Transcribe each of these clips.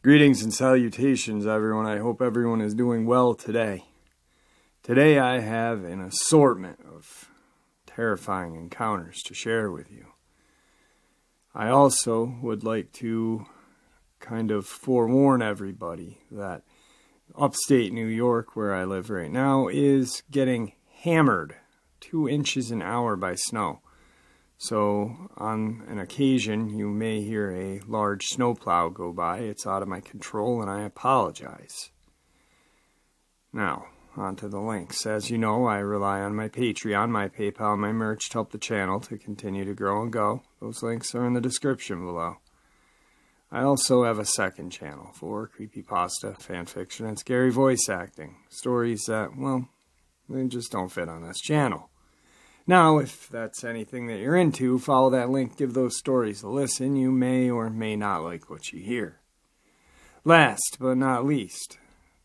Greetings and salutations, everyone. I hope everyone is doing well today. Today I have an assortment of terrifying encounters to share with you. I also would like to kind of forewarn everybody that upstate New York, where I live right now, is getting hammered 2 inches an hour by snow. So on an occasion, you may hear a large snowplow go by. It's out of my control, and I apologize. Now, on to the links. As you know, I rely on my Patreon, my PayPal, my merch to help the channel to continue to grow and go. Those links are in the description below. I also have a second channel for creepypasta, fanfiction, and scary voice acting. Stories that, well, they just don't fit on this channel. Now, if that's anything that you're into, follow that link, give those stories a listen. You may or may not like what you hear. Last but not least,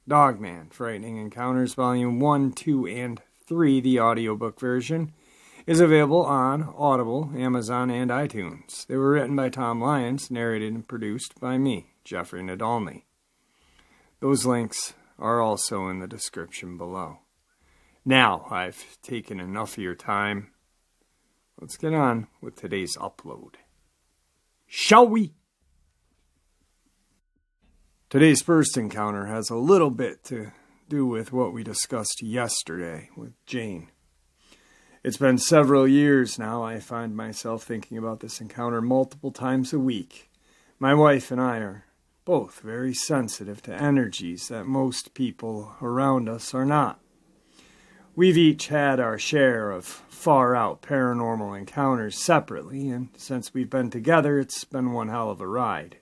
Dogman, Frightening Encounters, Volume 1, 2, and 3, the audiobook version, is available on Audible, Amazon, and iTunes. They were written by Tom Lyons, narrated and produced by me, Jeffrey Nadolny. Those links are also in the description below. Now, I've taken enough of your time. Let's get on with today's upload. Shall we? Today's first encounter has a little bit to do with what we discussed yesterday with Jane. It's been several years now. I find myself thinking about this encounter multiple times a week. My wife and I are both very sensitive to energies that most people around us are not. We've each had our share of far-out paranormal encounters separately, and since we've been together, it's been one hell of a ride.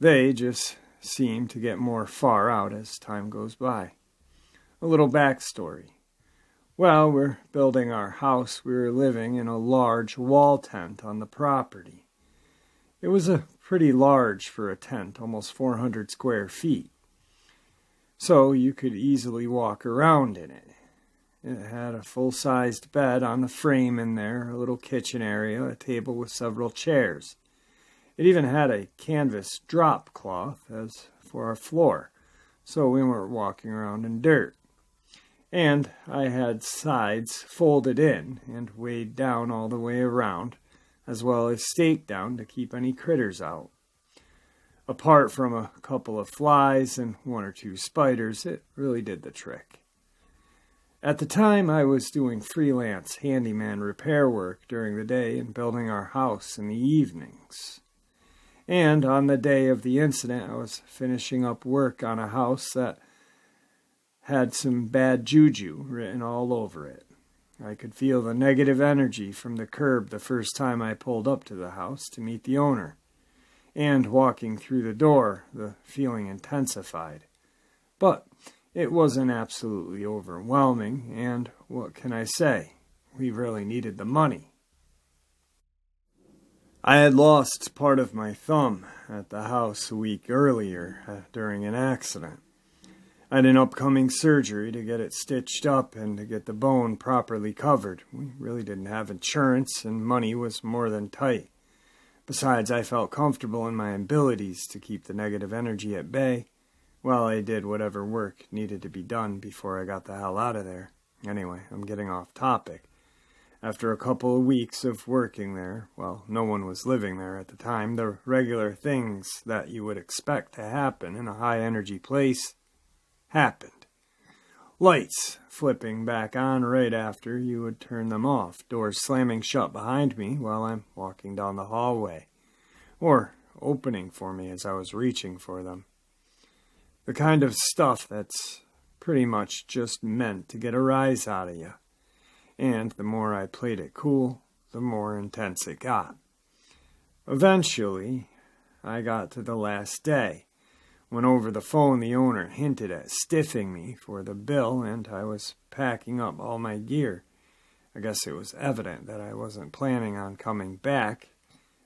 They just seem to get more far out as time goes by. A little backstory. While we're building our house, we were living in a large wall tent on the property. It was pretty large for a tent, almost 400 square feet. So you could easily walk around in it. It had a full-sized bed on the frame in there, a little kitchen area, a table with several chairs. It even had a canvas drop cloth as for our floor, so we weren't walking around in dirt. And I had sides folded in and weighed down all the way around, as well as staked down to keep any critters out. Apart from a couple of flies and 1 or 2 spiders, it really did the trick. At the time, I was doing freelance handyman repair work during the day and building our house in the evenings. And on the day of the incident, I was finishing up work on a house that had some bad juju written all over it. I could feel the negative energy from the curb the first time I pulled up to the house to meet the owner. And walking through the door, the feeling intensified. But it wasn't absolutely overwhelming, and what can I say? We really needed the money. I had lost part of my thumb at the house a week earlier during an accident. I had an upcoming surgery to get it stitched up and to get the bone properly covered. We really didn't have insurance, and money was more than tight. Besides, I felt comfortable in my abilities to keep the negative energy at bay while I did whatever work needed to be done before I got the hell out of there. Anyway, I'm getting off topic. After a couple of weeks of working there, well, no one was living there at the time, the regular things that you would expect to happen in a high-energy place happened. Lights flipping back on right after you would turn them off, doors slamming shut behind me while I'm walking down the hallway, or opening for me as I was reaching for them. The kind of stuff that's pretty much just meant to get a rise out of you. And the more I played it cool, the more intense it got. Eventually, I got to the last day, when over the phone the owner hinted at stiffing me for the bill, and I was packing up all my gear. I guess it was evident that I wasn't planning on coming back,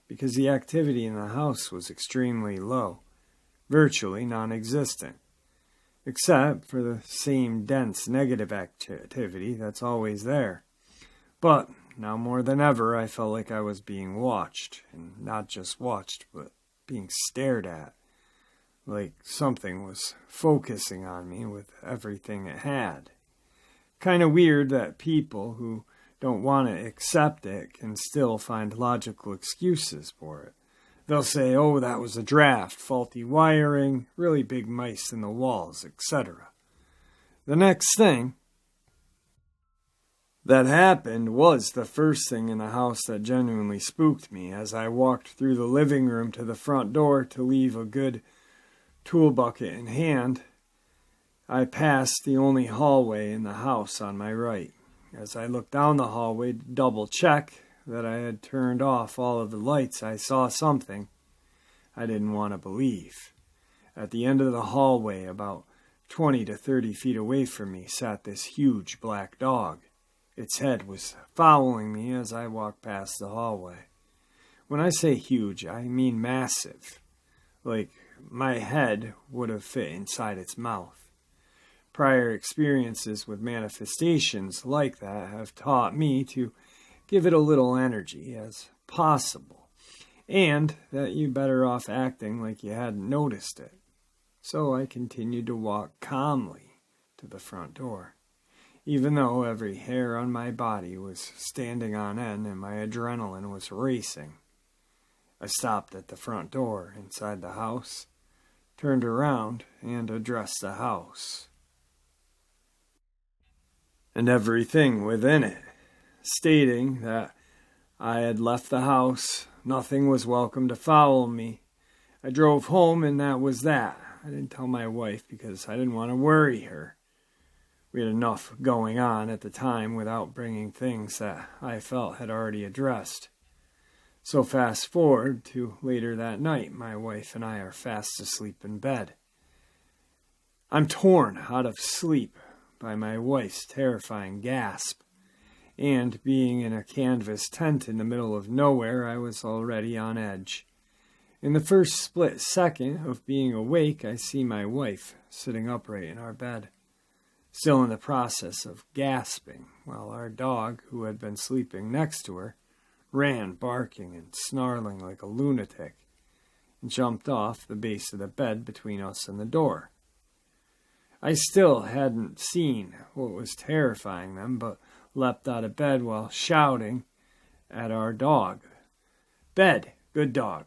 because the activity in the house was extremely low, virtually non-existent, except for the same dense negative activity that's always there. But now more than ever, I felt like I was being watched, and not just watched, but being stared at. Like something was focusing on me with everything it had. Kind of weird that people who don't want to accept it can still find logical excuses for it. They'll say, oh, that was a draft, faulty wiring, really big mice in the walls, etc. The next thing that happened was the first thing in the house that genuinely spooked me. As I walked through the living room to the front door to leave a good tool bucket in hand, I passed the only hallway in the house on my right. As I looked down the hallway to double check that I had turned off all of the lights, I saw something I didn't want to believe. At the end of the hallway, about 20 to 30 feet away from me, sat this huge black dog. Its head was following me as I walked past the hallway. When I say huge, I mean massive. Like my head would have fit inside its mouth. Prior experiences with manifestations like that have taught me to give it a little energy as possible, and that you're better off acting like you hadn't noticed it. So I continued to walk calmly to the front door, even though every hair on my body was standing on end and my adrenaline was racing. I stopped at the front door inside the house, turned around, and addressed the house and everything within it, stating that I had left the house, nothing was welcome to follow me. I drove home, and that was that. I didn't tell my wife because I didn't want to worry her. We had enough going on at the time without bringing things that I felt had already addressed. So fast forward to later that night, my wife and I are fast asleep in bed. I'm torn out of sleep by my wife's terrifying gasp, and being in a canvas tent in the middle of nowhere, I was already on edge. In the first split second of being awake, I see my wife sitting upright in our bed, still in the process of gasping, while our dog, who had been sleeping next to her, ran barking and snarling like a lunatic, and jumped off the base of the bed between us and the door. I still hadn't seen what was terrifying them, but leapt out of bed while shouting at our dog. Bed, good dog.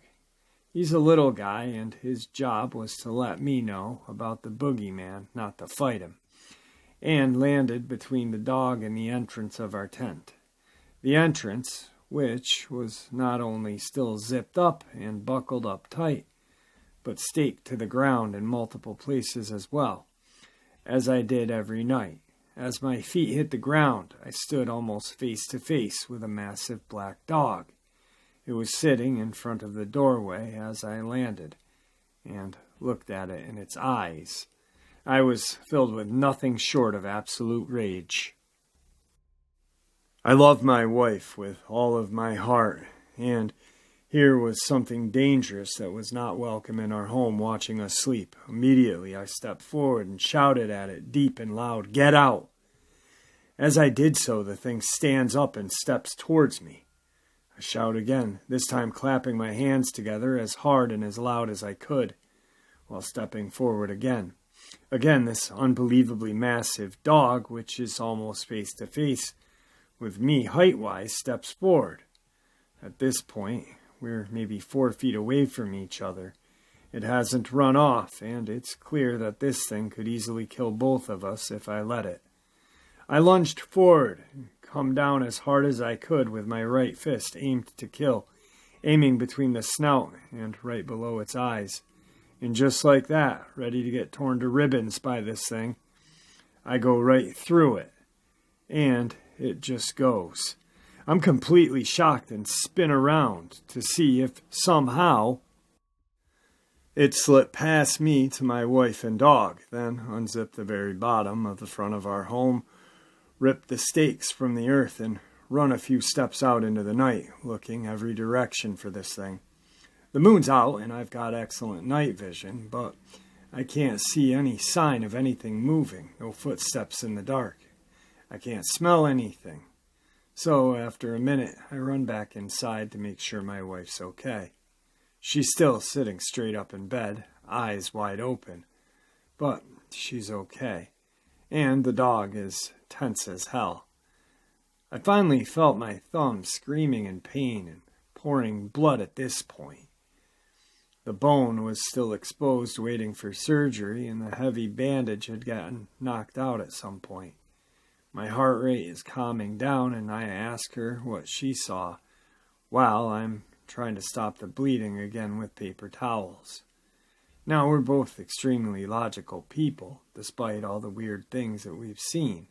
He's a little guy, and his job was to let me know about the boogeyman, not to fight him, and landed between the dog and the entrance of our tent. The entrance, which was not only still zipped up and buckled up tight, but staked to the ground in multiple places as well, as I did every night. As my feet hit the ground, I stood almost face to face with a massive black dog. It was sitting in front of the doorway as I landed, and looked at it in its eyes. I was filled with nothing short of absolute rage. I loved my wife with all of my heart, and here was something dangerous that was not welcome in our home watching us sleep. Immediately I stepped forward and shouted at it deep and loud, "Get out!" As I did so, the thing stands up and steps towards me. I shout again, this time clapping my hands together as hard and as loud as I could, while stepping forward again. Again, this unbelievably massive dog, which is almost face to face with me height-wise, steps forward. At this point, we're maybe 4 feet away from each other. It hasn't run off, and it's clear that this thing could easily kill both of us if I let it. I lunged forward and come down as hard as I could with my right fist aimed to kill, aiming between the snout and right below its eyes. And just like that, ready to get torn to ribbons by this thing, I go right through it. And it just goes. I'm completely shocked and spin around to see if somehow it slipped past me to my wife and dog, then unzipped the very bottom of the front of our home, ripped the stakes from the earth, and run a few steps out into the night, looking every direction for this thing. The moon's out, and I've got excellent night vision, but I can't see any sign of anything moving, no footsteps in the dark. I can't smell anything. So after a minute, I run back inside to make sure my wife's okay. She's still sitting straight up in bed, eyes wide open, but she's okay. And the dog is tense as hell. I finally felt my thumb screaming in pain and pouring blood at this point. The bone was still exposed waiting for surgery, and the heavy bandage had gotten knocked out at some point. My heart rate is calming down, and I ask her what she saw while I'm trying to stop the bleeding again with paper towels. Now, we're both extremely logical people, despite all the weird things that we've seen.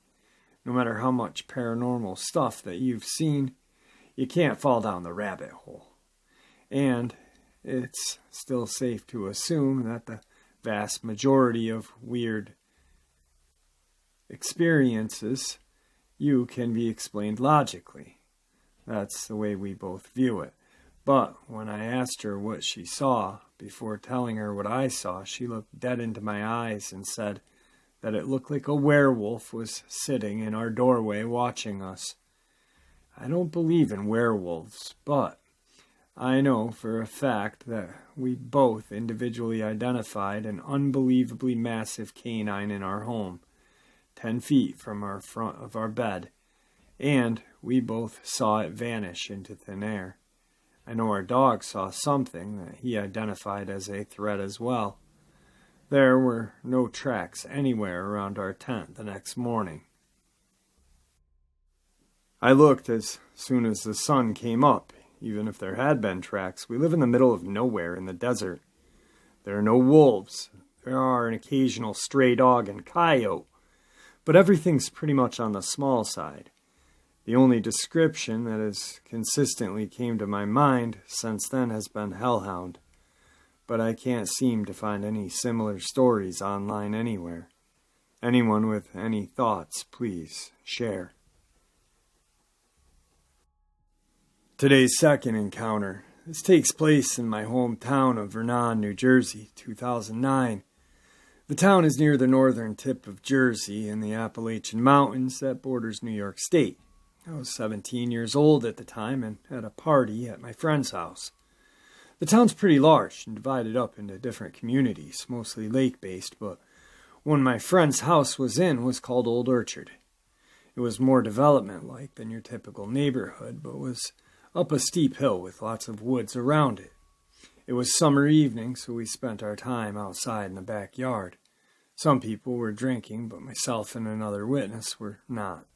No matter how much paranormal stuff that you've seen, you can't fall down the rabbit hole. And it's still safe to assume that the vast majority of weird experiences you can be explained logically. That's the way we both view it. But when I asked her what she saw, before telling her what I saw, she looked dead into my eyes and said that it looked like a werewolf was sitting in our doorway watching us. I don't believe in werewolves, but I know for a fact that we both individually identified an unbelievably massive canine in our home, 10 feet from our front of our bed, and we both saw it vanish into thin air. I know our dog saw something that he identified as a threat as well. There were no tracks anywhere around our tent the next morning. I looked as soon as the sun came up. Even if there had been tracks, we live in the middle of nowhere in the desert. There are no wolves. There are an occasional stray dog and coyote, but everything's pretty much on the small side. The only description that has consistently came to my mind since then has been hellhound, but I can't seem to find any similar stories online anywhere. Anyone with any thoughts, please share. Today's second encounter. This takes place in my hometown of Vernon, New Jersey, 2009. The town is near the northern tip of Jersey in the Appalachian Mountains that borders New York State. I was 17 years old at the time and at a party at my friend's house. The town's pretty large and divided up into different communities, mostly lake-based, but one my friend's house was in was called Old Orchard. It was more development-like than your typical neighborhood, but was up a steep hill with lots of woods around it. It was summer evening, so we spent our time outside in the backyard. Some people were drinking, but myself and another witness were not.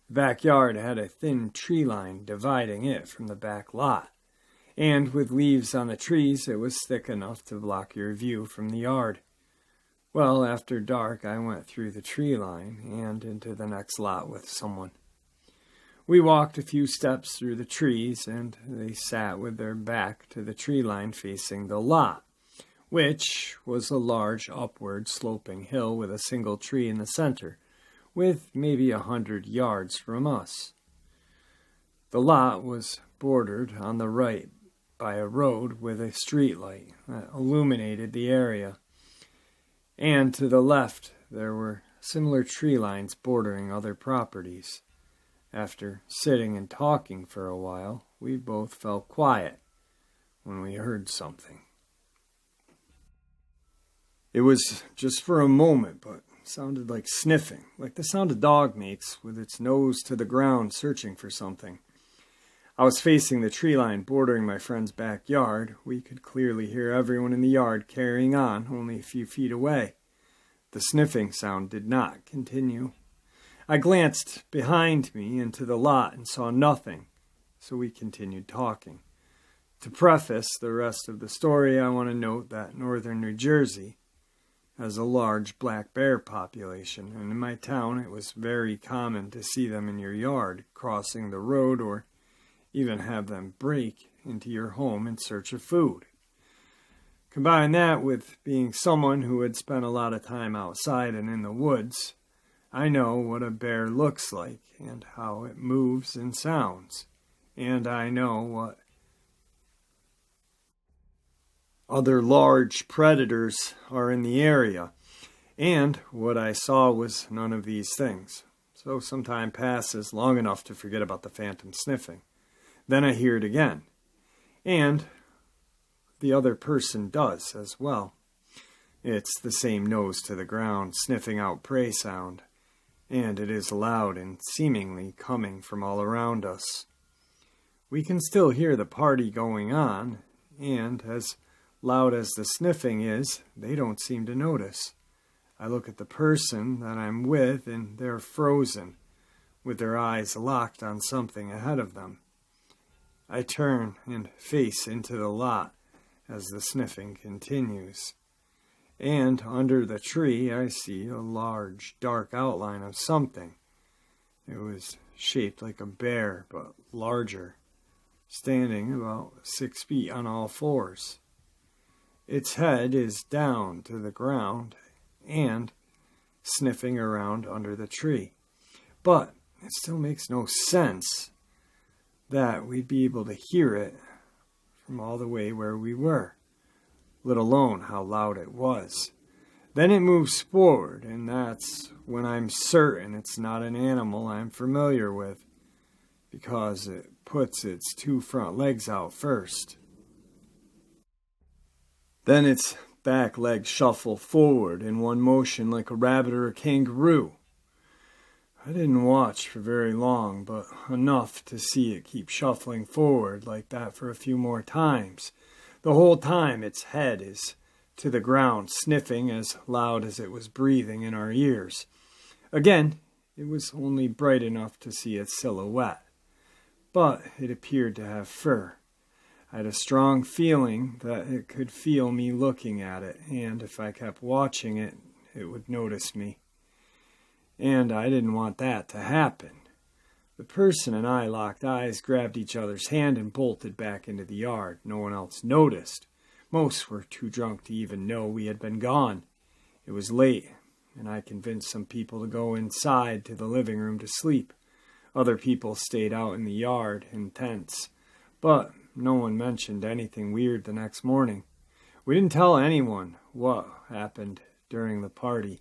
The backyard had a thin tree line dividing it from the back lot, and with leaves on the trees, it was thick enough to block your view from the yard. Well, after dark, I went through the tree line and into the next lot with someone. We walked a few steps through the trees, and they sat with their back to the tree line facing the lot, which was a large upward sloping hill with a single tree in the center, with maybe 100 yards from us. The lot was bordered on the right by a road with a street light that illuminated the area, and to the left there were similar tree lines bordering other properties. After sitting and talking for a while, we both felt quiet when we heard something. It was just for a moment, but it sounded like sniffing, like the sound a dog makes with its nose to the ground searching for something. I was facing the tree line bordering my friend's backyard. We could clearly hear everyone in the yard carrying on only a few feet away. The sniffing sound did not continue. I glanced behind me into the lot and saw nothing, so we continued talking. To preface the rest of the story, I want to note that northern New Jersey has a large black bear population, and in my town it was very common to see them in your yard, crossing the road, or even have them break into your home in search of food. Combine that with being someone who had spent a lot of time outside and in the woods, I know what a bear looks like and how it moves and sounds, and I know what other large predators are in the area, and what I saw was none of these things. so some time passes, long enough to forget about the phantom sniffing. Then I hear it again, and the other person does as well. It's the same nose to the ground, sniffing out prey sound, and it is loud and seemingly coming from all around us. We can still hear the party going on, and as loud as the sniffing is, they don't seem to notice. I look at the person that I'm with, and they're frozen, with their eyes locked on something ahead of them. I turn and face into the lot as the sniffing continues. And under the tree, I see a large, dark outline of something. It was shaped like a bear, but larger, standing about 6 feet on all fours. Its head is down to the ground and sniffing around under the tree. But it still makes no sense that we'd be able to hear it from all the way where we were, let alone how loud it was. Then it moves forward, and that's when I'm certain it's not an animal I'm familiar with, because it puts its 2 front legs out first. Then its back legs shuffle forward in one motion like a rabbit or a kangaroo. I didn't watch for very long, but enough to see it keep shuffling forward like that for a few more times. The whole time its head is to the ground, sniffing as loud as it was breathing in our ears. Again, it was only bright enough to see its silhouette, but it appeared to have fur. I had a strong feeling that it could feel me looking at it, and if I kept watching it, it would notice me. And I didn't want that to happen. The person and I locked eyes, grabbed each other's hand, and bolted back into the yard. No one else noticed. Most were too drunk to even know we had been gone. It was late, and I convinced some people to go inside to the living room to sleep. Other people stayed out in the yard in tents, but no one mentioned anything weird the next morning. We didn't tell anyone what happened during the party.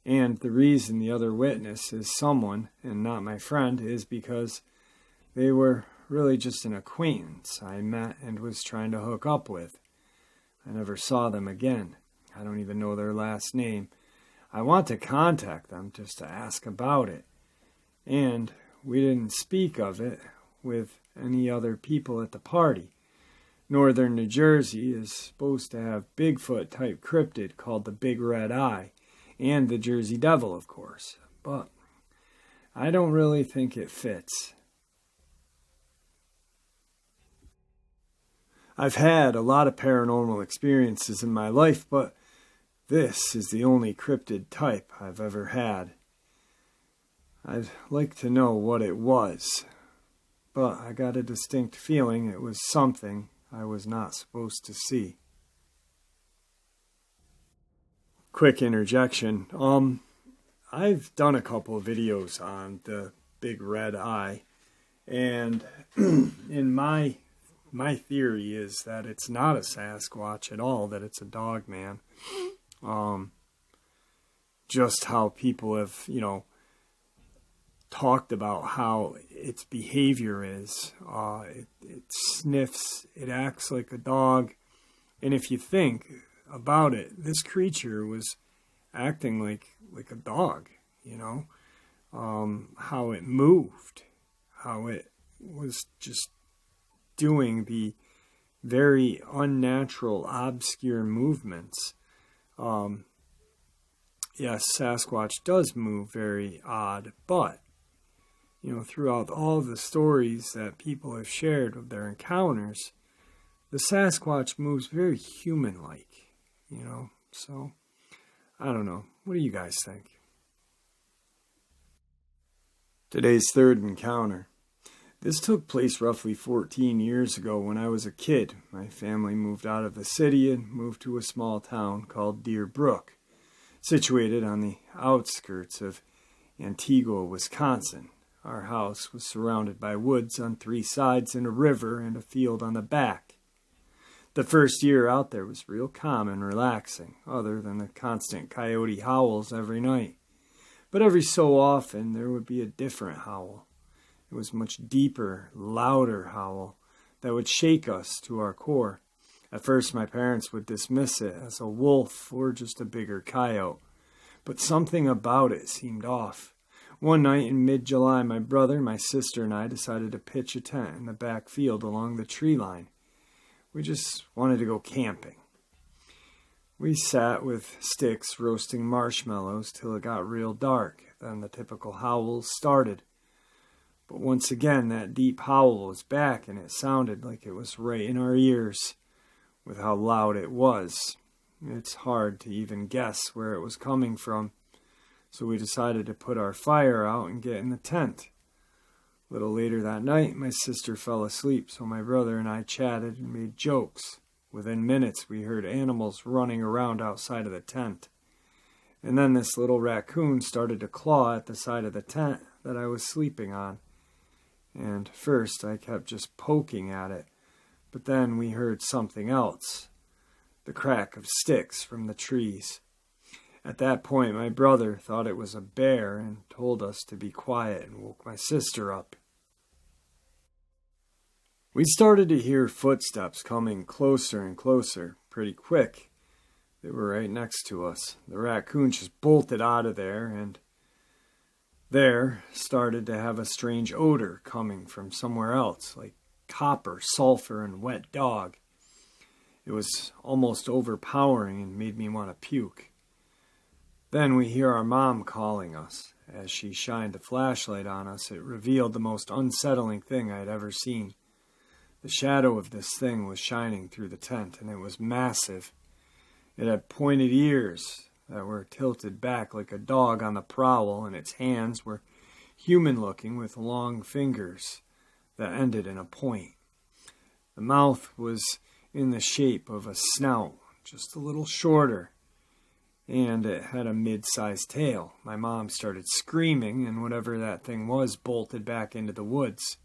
And the reason the other witness is someone, and not my friend, is because they were really just an acquaintance I met and was trying to hook up with. I never saw them again. I don't even know their last name. I want to contact them just to ask about it. And we didn't speak of it with any other people at the party. Northern New Jersey is supposed to have Bigfoot-type cryptid called the Big Red Eye, and the Jersey Devil, of course, but I don't really think it fits. I've had a lot of paranormal experiences in my life, but this is the only cryptid type I've ever had. I'd like to know what it was, but I got a distinct feeling it was something I was not supposed to see. Quick interjection. I've done a couple of videos on the Big Red Eye, and in my theory is that it's not a Sasquatch at all, that it's a Dogman. Just how people have, talked about how its behavior is. It sniffs, it acts like a dog, and if you think about it, this creature was acting like a dog, how it moved, how it was just doing the very unnatural, obscure movements. Yes, Sasquatch does move very odd, but throughout all the stories that people have shared of their encounters, the Sasquatch moves very human-like. So, I don't know. What do you guys think? Today's third encounter. This took place roughly 14 years ago when I was a kid. My family moved out of the city and moved to a small town called Deer Brook, situated on the outskirts of Antigua, Wisconsin. Our house was surrounded by woods on 3 sides and a river and a field on the back. The first year out there was real calm and relaxing, other than the constant coyote howls every night. But every so often there would be a different howl. It was a much deeper, louder howl that would shake us to our core. At first my parents would dismiss it as a wolf or just a bigger coyote, but something about it seemed off. One night in mid-July, my brother, my sister, and I decided to pitch a tent in the back field along the tree line. We just wanted to go camping. We sat with sticks roasting marshmallows till it got real dark. Then the typical howls started. But once again, that deep howl was back, and it sounded like it was right in our ears with how loud it was. It's hard to even guess where it was coming from. So we decided to put our fire out and get in the tent. A little later that night, my sister fell asleep, so my brother and I chatted and made jokes. Within minutes, we heard animals running around outside of the tent. And then this little raccoon started to claw at the side of the tent that I was sleeping on. And first, I kept just poking at it. But then we heard something else. The crack of sticks from the trees. At that point, my brother thought it was a bear and told us to be quiet and woke my sister up. We started to hear footsteps coming closer and closer, pretty quick. They were right next to us. The raccoon just bolted out of there, and there started to have a strange odor coming from somewhere else, like copper, sulfur, and wet dog. It was almost overpowering and made me want to puke. Then we hear our mom calling us. As she shined a flashlight on us, it revealed the most unsettling thing I had ever seen. The shadow of this thing was shining through the tent, and it was massive. It had pointed ears that were tilted back like a dog on the prowl, and its hands were human-looking with long fingers that ended in a point. The mouth was in the shape of a snout, just a little shorter, and it had a mid-sized tail. My mom started screaming, and whatever that thing was bolted back into the woods.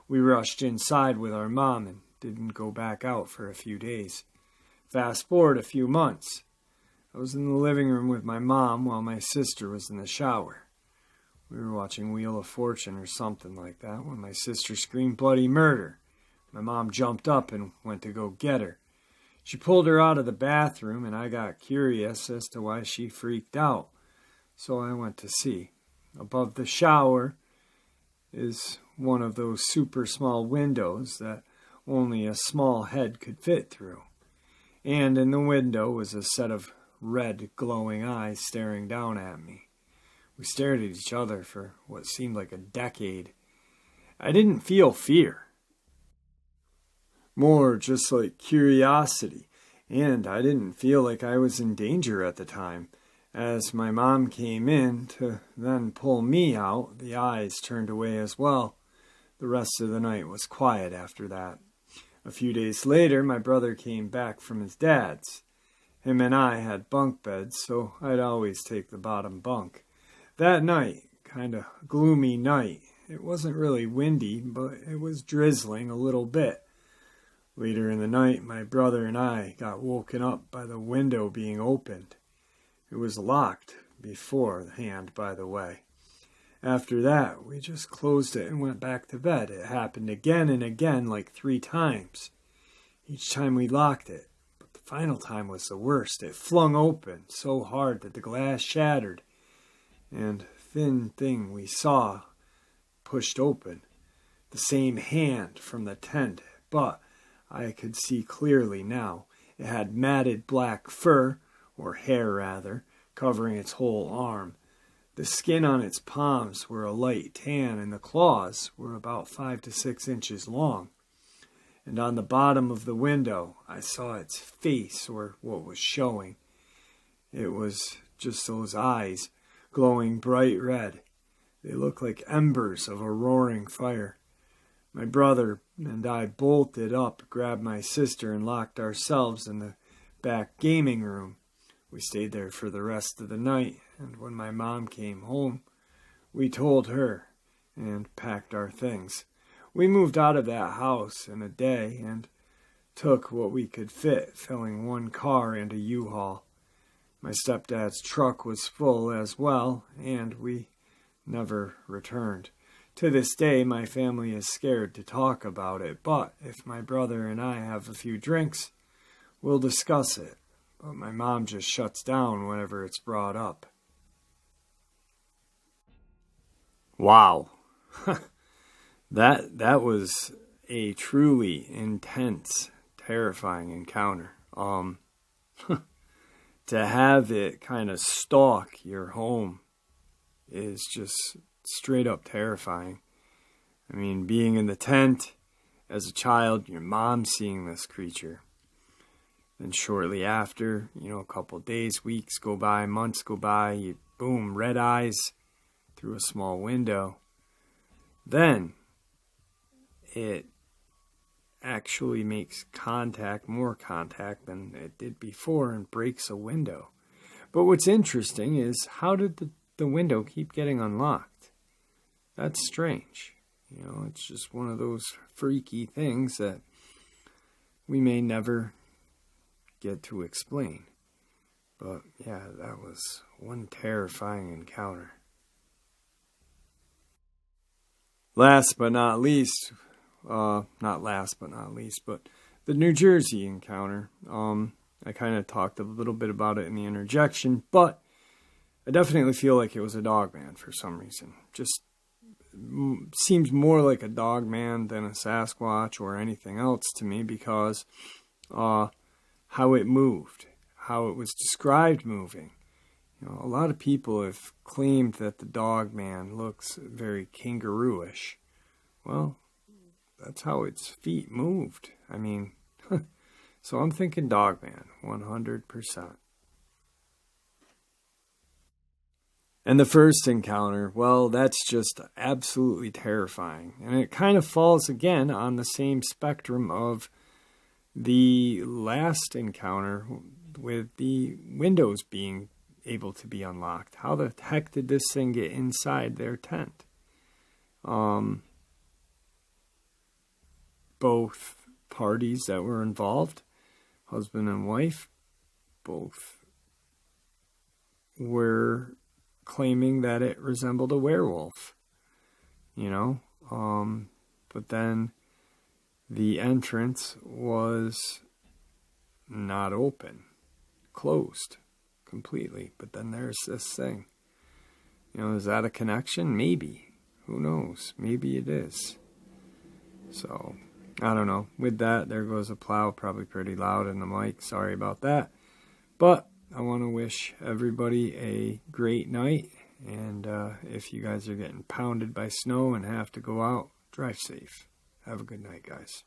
We rushed inside with our mom and didn't go back out for a few days. Fast forward a few months. I was in the living room with my mom while my sister was in the shower. We were watching Wheel of Fortune or something like that when my sister screamed bloody murder. My mom jumped up and went to go get her. She pulled her out of the bathroom, and I got curious as to why she freaked out. So I went to see. Above the shower is one of those super small windows that only a small head could fit through. And in the window was a set of red glowing eyes staring down at me. We stared at each other for what seemed like a decade. I didn't feel fear. More just like curiosity, and I didn't feel like I was in danger at the time. As my mom came in to then pull me out, the eyes turned away as well. The rest of the night was quiet after that. A few days later, my brother came back from his dad's. Him and I had bunk beds, so I'd always take the bottom bunk. That night, kind of gloomy night. It wasn't really windy, but it was drizzling a little bit. Later in the night, my brother and I got woken up by the window being opened. It was locked beforehand, by the way. After that, we just closed it and went back to bed. It happened again and again, like 3 times. Each time we locked it, but the final time was the worst. It flung open so hard that the glass shattered, and thin thing we saw pushed open. The same hand from the tent, but I could see clearly now. It had matted black fur, or hair rather, covering its whole arm. The skin on its palms were a light tan, and the claws were about 5 to 6 inches long. And on the bottom of the window, I saw its face, or what was showing. It was just those eyes, glowing bright red. They looked like embers of a roaring fire. My brother and I bolted up, grabbed my sister, and locked ourselves in the back gaming room. We stayed there for the rest of the night, and when my mom came home, we told her and packed our things. We moved out of that house in a day and took what we could fit, filling 1 car and a U-Haul. My stepdad's truck was full as well, and we never returned. To this day, my family is scared to talk about it, but if my brother and I have a few drinks, we'll discuss it. But my mom just shuts down whenever it's brought up. Wow. That was a truly intense, terrifying encounter. To have it kind of stalk your home is just straight up terrifying. I mean, being in the tent as a child, your mom seeing this creature. Then shortly after, a couple days, weeks go by, months go by, boom, red eyes through a small window. Then it actually makes more contact than it did before, and breaks a window. But what's interesting is, how did the window keep getting unlocked? That's strange. It's just one of those freaky things that we may never get to explain. But yeah, that was one terrifying encounter. Last but not least, but the New Jersey encounter. I kind of talked a little bit about it in the interjection, but I definitely feel like it was a Dogman for some reason. Just seems more like a Dogman than a Sasquatch or anything else to me, because how it moved, how it was described moving. A lot of people have claimed that the Dogman looks very kangaroo-ish. Well, that's how its feet moved. I mean, so I'm thinking Dogman, 100%. And the first encounter, well, that's just absolutely terrifying. And it kind of falls again on the same spectrum of the last encounter with the windows being able to be unlocked. How the heck did this thing get inside their tent? Both parties that were involved, husband and wife, both were claiming that it resembled a werewolf, but then the entrance was not open, closed completely. But then there's this thing. Is that a connection? Maybe. Who knows? Maybe it is. So, I don't know. With that, there goes a plow, probably pretty loud in the mic. Sorry about that. But I want to wish everybody a great night. And if you guys are getting pounded by snow and have to go out, drive safe. Have a good night, guys.